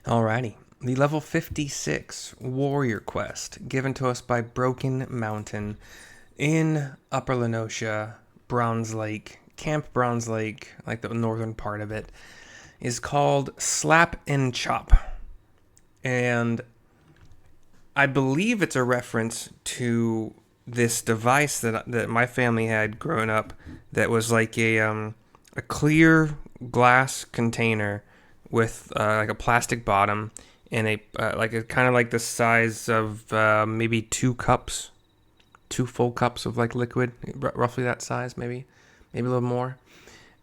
Alrighty. The level 56 Warrior Quest, given to us by Broken Mountain in Upper Lenosha, Bronze Lake, Camp Bronze Lake, like the northern part of it, is called Slap and Chop. And I believe it's a reference to this device that my family had growing up that was like a clear glass container with like a plastic bottom and a kind of like the size of maybe two full cups of like liquid, roughly that size, maybe a little more.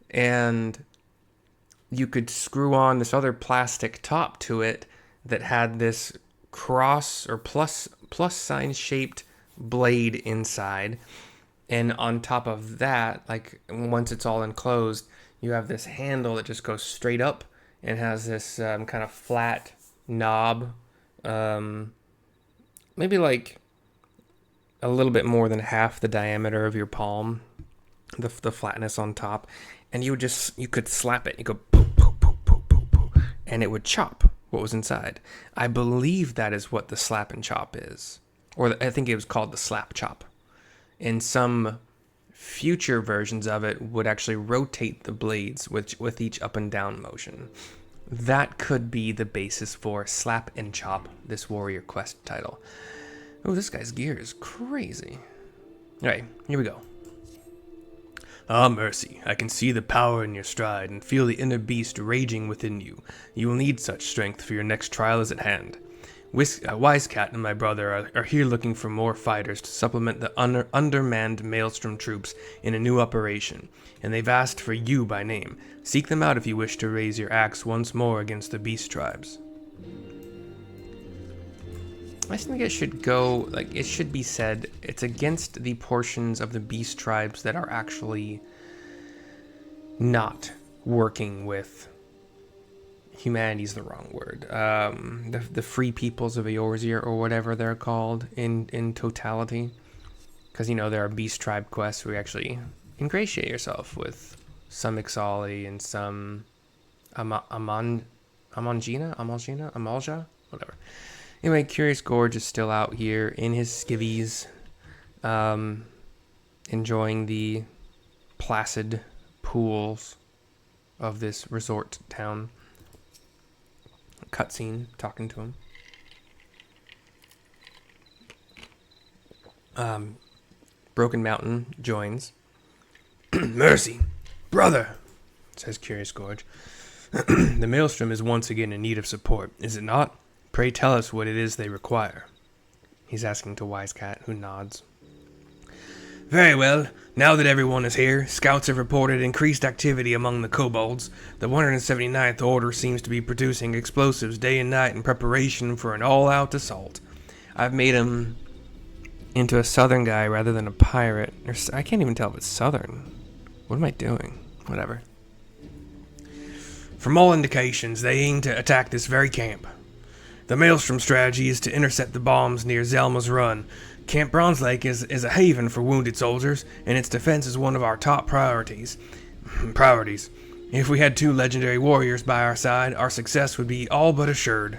And you could screw on this other plastic top to it that had this cross or plus sign shaped blade inside. And on top of that, like once it's all enclosed, you have this handle that just goes straight up and has this kind of flat knob, maybe like a little bit more than half the diameter of your palm, the flatness on top. And you could slap it. You go poop, poop, poop, poop, poop, poop, and it would chop what was inside. I believe that is what the slap and chop is. Or I think it was called the slap chop. And some future versions of it would actually rotate the blades with each up and down motion. That could be the basis for Slap and Chop, this Warrior Quest title. Oh, this guy's gear is crazy. Alright, here we go. Ah, Mercy, I can see the power in your stride and feel the inner beast raging within you. You will need such strength for your next trial is at hand. Wisecat and my brother are here looking for more fighters to supplement the undermanned Maelstrom troops in a new operation, and they've asked for you by name. Seek them out if you wish to raise your axe once more against the beast tribes. I think it should go, like, it should be said, it's against the portions of the beast tribes that are actually not working with humanity's the wrong word. The free peoples of Eorzea, or whatever they're called in totality. Because, you know, there are beast tribe quests where you actually ingratiate yourself with some Ixali and some Amalja? Whatever. Anyway, Curious Gorge is still out here in his skivvies, enjoying the placid pools of this resort town. Cutscene talking to him. Broken Mountain joins. Mercy, brother, says Curious Gorge. The Maelstrom is once again in need of support, is it not? Pray tell us what it is they require. He's asking to Wisecat, who nods. Very well. Now that everyone is here, scouts have reported increased activity among the Kobolds. The 179th Order seems to be producing explosives day and night in preparation for an all-out assault. I've made him into a southern guy rather than a pirate. I can't even tell if it's southern. What am I doing? Whatever. From all indications, they aim to attack this very camp. The Maelstrom strategy is to intercept the bombs near Zelma's Run. Camp Bronze Lake is a haven for wounded soldiers, and its defense is one of our top priorities. If we had 2 legendary warriors by our side, our success would be all but assured.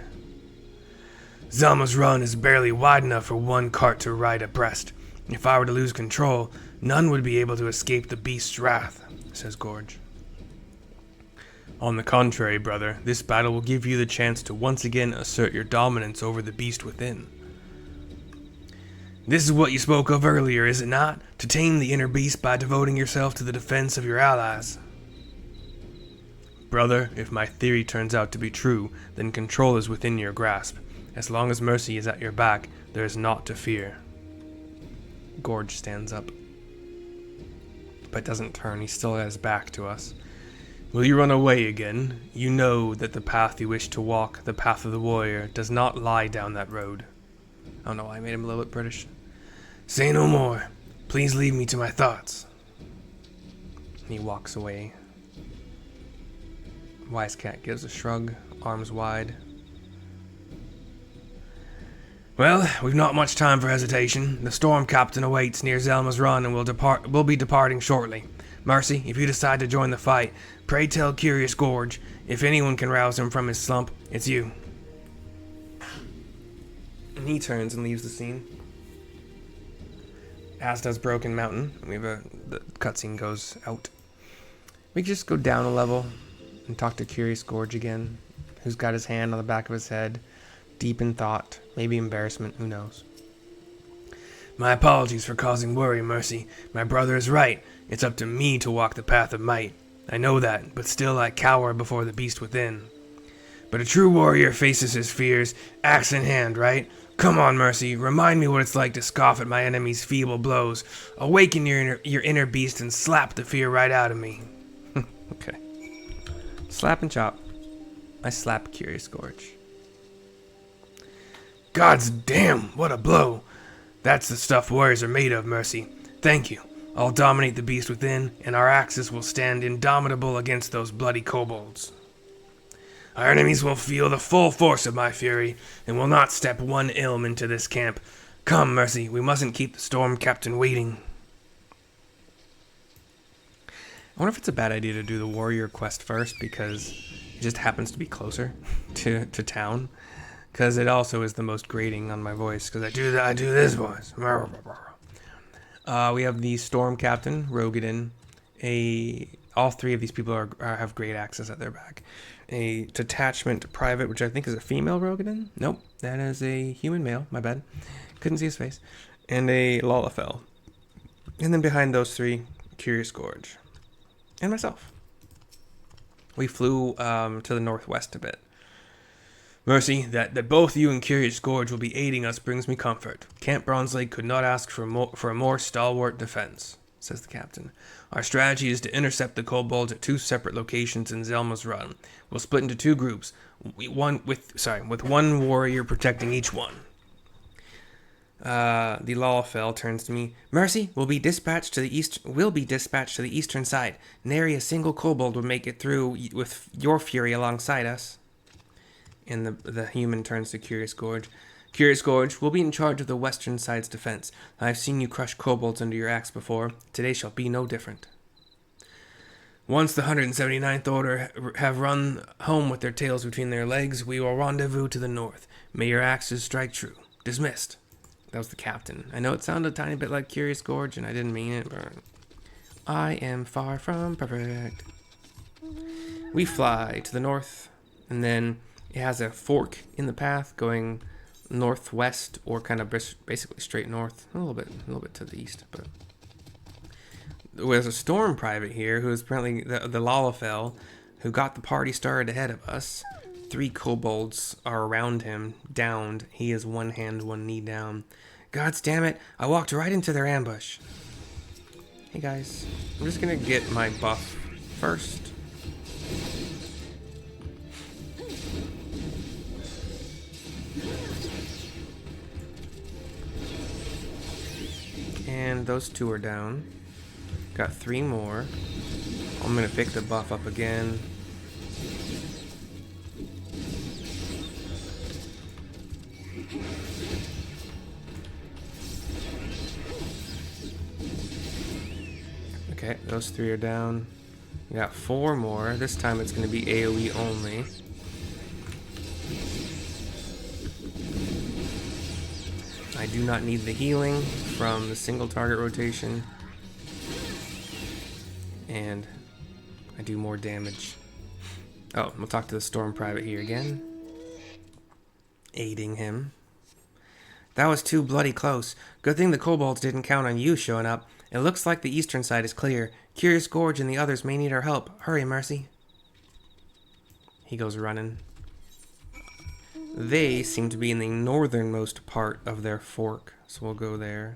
Zelma's Run is barely wide enough for one cart to ride abreast. If I were to lose control, none would be able to escape the beast's wrath, says Gorge. On the contrary, brother, this battle will give you the chance to once again assert your dominance over the beast within. This is what you spoke of earlier, is it not? To tame the inner beast by devoting yourself to the defense of your allies. Brother, if my theory turns out to be true, then control is within your grasp. As long as Mercy is at your back, there is naught to fear. Gorge stands up, but doesn't turn. He still has his back to us. Will you run away again? You know that the path you wish to walk, the path of the warrior, does not lie down that road. I don't know why I made him a little bit British. Say no more. Please leave me to my thoughts. And he walks away. Wisecat gives a shrug, arms wide. Well, we've not much time for hesitation. The storm captain awaits near Zelma's Run and will be departing shortly. Mercy, if you decide to join the fight, pray tell Curious Gorge. If anyone can rouse him from his slump, it's you. And he turns and leaves the scene. As does Broken Mountain. The cutscene goes out. We can just go down a level and talk to Curious Gorge again, who's got his hand on the back of his head, deep in thought, maybe embarrassment, who knows. My apologies for causing worry, Mercy. My brother is right. It's up to me to walk the path of might. I know that, but still I cower before the beast within. But a true warrior faces his fears, axe in hand, right? Come on, Mercy, remind me what it's like to scoff at my enemy's feeble blows. Awaken your inner beast and slap the fear right out of me. Okay. Slap and chop. I slap Curious Gorge. God's damn, what a blow. That's the stuff warriors are made of, Mercy. Thank you. I'll dominate the beast within, and our axes will stand indomitable against those bloody kobolds. Our enemies will feel the full force of my fury, and will not step one ilm into this camp. Come, Mercy, we mustn't keep the storm captain waiting. I wonder if it's a bad idea to do the warrior quest first, because it just happens to be closer to town. Because it also is the most grating on my voice, because I do this voice. We have the Storm Captain, Rogadin. All three of these people have great axes at their back. A Detachment Private, which I think is a female Rogadin. Nope, that is a human male, my bad. Couldn't see his face. And a Lalafell. And then behind those three, Curious Gorge. And myself. We flew to the northwest a bit. Mercy, that both you and Curious Gorge will be aiding us brings me comfort. Camp Bronze Lake could not ask for a more stalwart defense, says the captain. Our strategy is to intercept the kobolds at two separate locations in Zelma's Run. We'll split into two groups, with one warrior protecting each one. The Lalafell turns to me. Mercy will be dispatched to the eastern side. Nary a single kobold would make it through with your fury alongside us. And the human turns to Curious Gorge. Curious Gorge will be in charge of the western side's defense. I've seen you crush kobolds under your axe before. Today shall be no different. Once the 179th Order have run home with their tails between their legs, we will rendezvous to the north. May your axes strike true. Dismissed. That was the captain. I know it sounded a tiny bit like Curious Gorge, and I didn't mean it, but I am far from perfect. We fly to the north, and then it has a fork in the path going northwest, or kind of basically straight north, a little bit to the east. But there's a Storm Private here who is apparently the Lalafell, who got the party started ahead of us. 3 kobolds are around him, downed. He is one hand, one knee down. Gods damn it! I walked right into their ambush. Hey guys, I'm just gonna get my buff first. And those 2 are down. Got 3 more. I'm gonna pick the buff up again. Okay, those 3 are down. We got 4 more. This time it's gonna be AoE only. I do not need the healing from the single target rotation. And I do more damage. Oh, we'll talk to the Storm Private here again. Aiding him. That was too bloody close. Good thing the kobolds didn't count on you showing up. It looks like the eastern side is clear. Curious Gorge and the others may need our help. Hurry, Mercy. He goes running. They seem to be in the northernmost part of their fork, so we'll go there.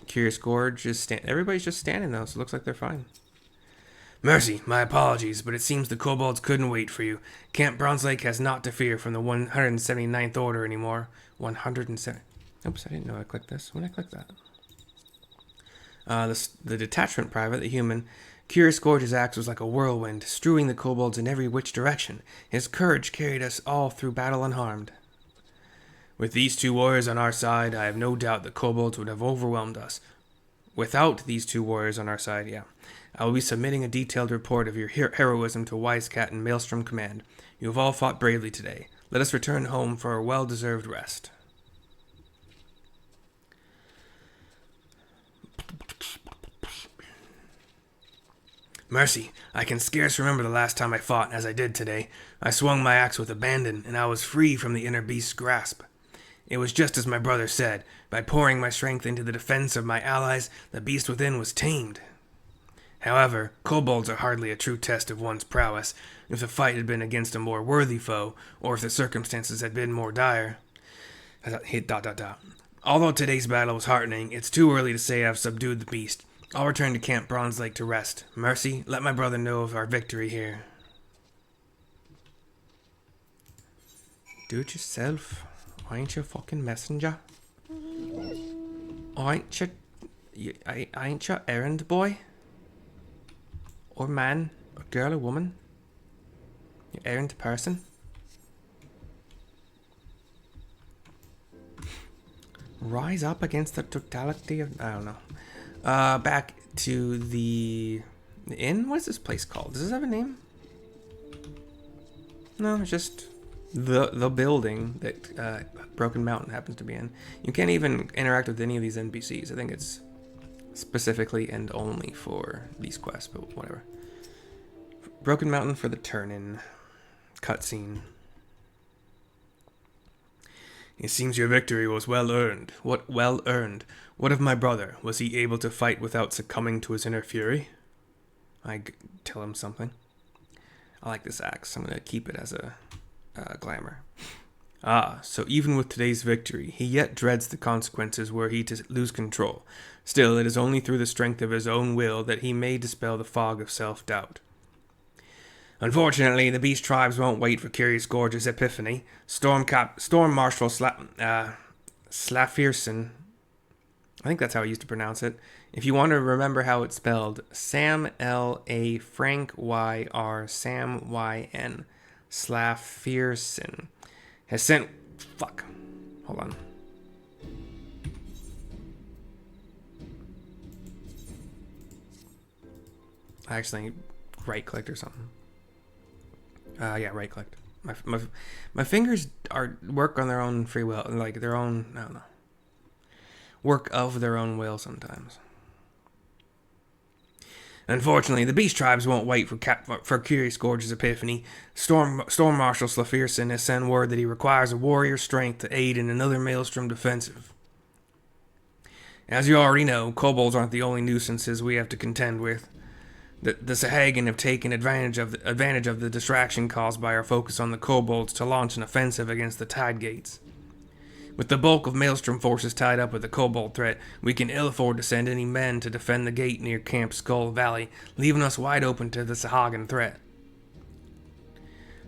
Curious Gorge is everybody's just standing though, so it looks like they're fine. Mercy, my apologies, but it seems the kobolds couldn't wait for you. Camp Bronze Lake has naught to fear from the 179th Order anymore. 107. Oops, I didn't know I clicked this. When did I click that? The Detachment Private, the human. Curious Gorge's axe was like a whirlwind, strewing the kobolds in every which direction. His courage carried us all through battle unharmed. With these 2 warriors on our side, I have no doubt the kobolds would have overwhelmed us. Without these 2 warriors on our side, yeah. I will be submitting a detailed report of your heroism to Wisecat and Maelstrom Command. You have all fought bravely today. Let us return home for a well-deserved rest. Mercy, I can scarce remember the last time I fought as I did today. I swung my axe with abandon, and I was free from the inner beast's grasp. It was just as my brother said. By pouring my strength into the defense of my allies, the beast within was tamed. However, kobolds are hardly a true test of one's prowess. If the fight had been against a more worthy foe, or if the circumstances had been more dire. Although today's battle was heartening, it's too early to say I've subdued the beast. I'll return to Camp Bronze Lake to rest. Mercy, let my brother know of our victory here. Do it yourself. I ain't your fucking messenger. I ain't your errand boy. Or man, or girl, or woman. Your errand person. Rise up against the totality of... I don't know. Back to the inn? What is this place called? Does this have a name? No, it's just the building that Broken Mountain happens to be in. You can't even interact with any of these NPCs. I think it's specifically and only for these quests, but whatever. Broken Mountain for the turn-in cutscene. It seems your victory was well earned. What well earned? What of my brother? Was he able to fight without succumbing to his inner fury? Tell him something. I like this axe. I'm going to keep it as a glamour. Ah, so even with today's victory, he yet dreads the consequences were he to lose control. Still, it is only through the strength of his own will that he may dispel the fog of self-doubt. Unfortunately, the beast tribes won't wait for Curious Gorge's epiphany. Storm Marshal Slafierson, I think that's how I used to pronounce it. If you want to remember how it's spelled, Sam L.A. Frank Y.R. Sam Y.N. Slafierson has sent... Fuck. Hold on. I actually right-clicked or something. Yeah, right-clicked. My fingers work on their own free will, like their own, I don't know. Work of their own will sometimes. Unfortunately, the beast tribes won't wait for Curious Gorge's epiphany. Storm Marshal Slafierson has sent word that he requires a warrior's strength to aid in another Maelstrom defensive. As you already know, kobolds aren't the only nuisances we have to contend with. The Sahagin have taken advantage of the distraction caused by our focus on the kobolds to launch an offensive against the tide gates. With the bulk of Maelstrom forces tied up with the kobold threat, we can ill afford to send any men to defend the gate near Camp Skull Valley, leaving us wide open to the Sahagin threat.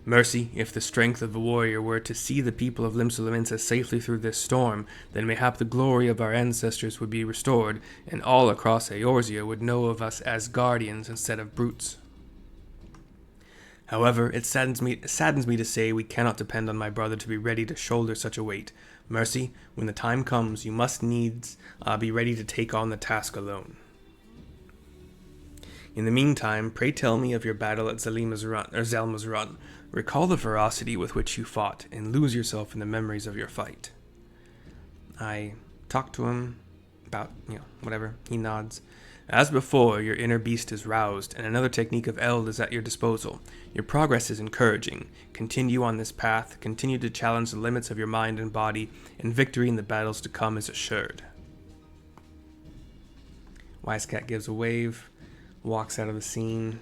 Mercy, if the strength of the warrior were to see the people of Limsa safely through this storm, then mayhap the glory of our ancestors would be restored, and all across Eorzea would know of us as guardians instead of brutes. However, it saddens me to say we cannot depend on my brother to be ready to shoulder such a weight. Mercy, when the time comes, you must needs be ready to take on the task alone. In the meantime, pray tell me of your battle at Zelma's Run. Recall the ferocity with which you fought, and lose yourself in the memories of your fight. I talk to him about, whatever. He nods. As before, your inner beast is roused, and another technique of Eld is at your disposal. Your progress is encouraging. Continue on this path, continue to challenge the limits of your mind and body, and victory in the battles to come is assured. Wisecat gives a wave, walks out of the scene,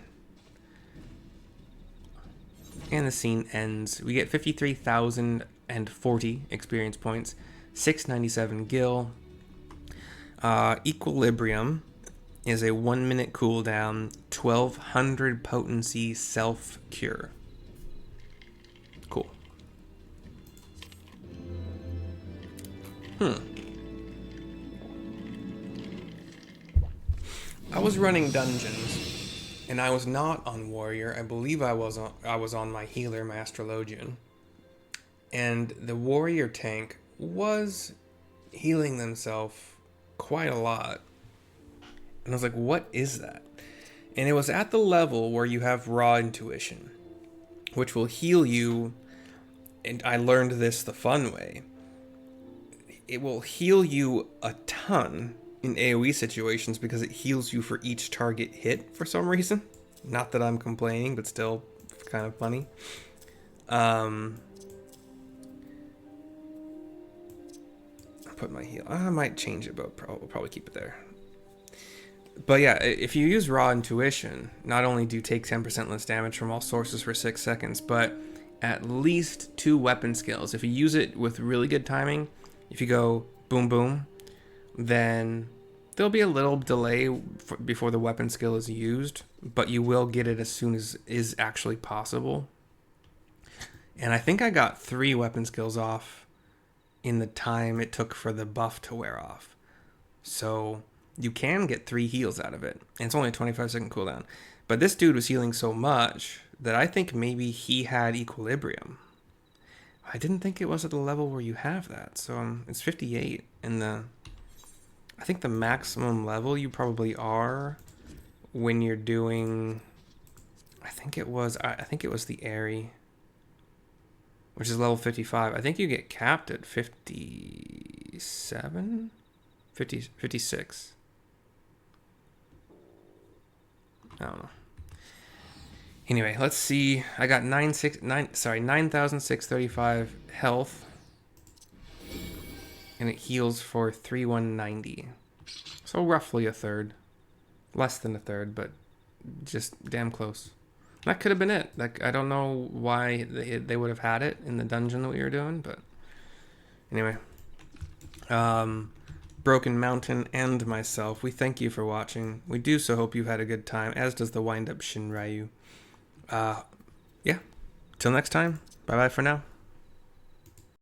and the scene ends. We get 53,040 experience points, 697 gil. Equilibrium is a 1 minute cooldown, 1200 potency self-cure. Cool. I was running dungeons, and I was not on warrior. I believe I was on my healer, my astrologian. And the warrior tank was healing themselves quite a lot. And I was like, what is that? And it was at the level where you have raw intuition, which will heal you and I learned this the fun way. It will heal you a ton in AoE situations because it heals you for each target hit for some reason. Not that I'm complaining, but still kind of funny. Put my heal. I might change it, but we'll probably keep it there. But yeah, if you use Raw Intuition, not only do you take 10% less damage from all sources for 6 seconds, but at least 2 weapon skills. If you use it with really good timing, if you go boom boom, then there'll be a little delay before the weapon skill is used, but you will get it as soon as is actually possible. And I think I got 3 weapon skills off in the time it took for the buff to wear off. So you can get 3 heals out of it, and it's only a 25-second cooldown. But this dude was healing so much that I think maybe he had equilibrium. I didn't think it was at the level where you have that. So it's 58, and I think the maximum level you probably are when you're doing, I think it was the Airy, which is level 55. I think you get capped at 57, 56. I don't know. Anyway, let's see. I got 9,635 health, and it heals for 3,190. So roughly a third, less than a third, but just damn close. That could have been it. Like, I don't know why they would have had it in the dungeon that we were doing, but anyway. Broken Mountain and myself, we thank you for watching. We do so hope you've had a good time, as does the wind-up Shinryu. Yeah. Till next time. Bye-bye for now.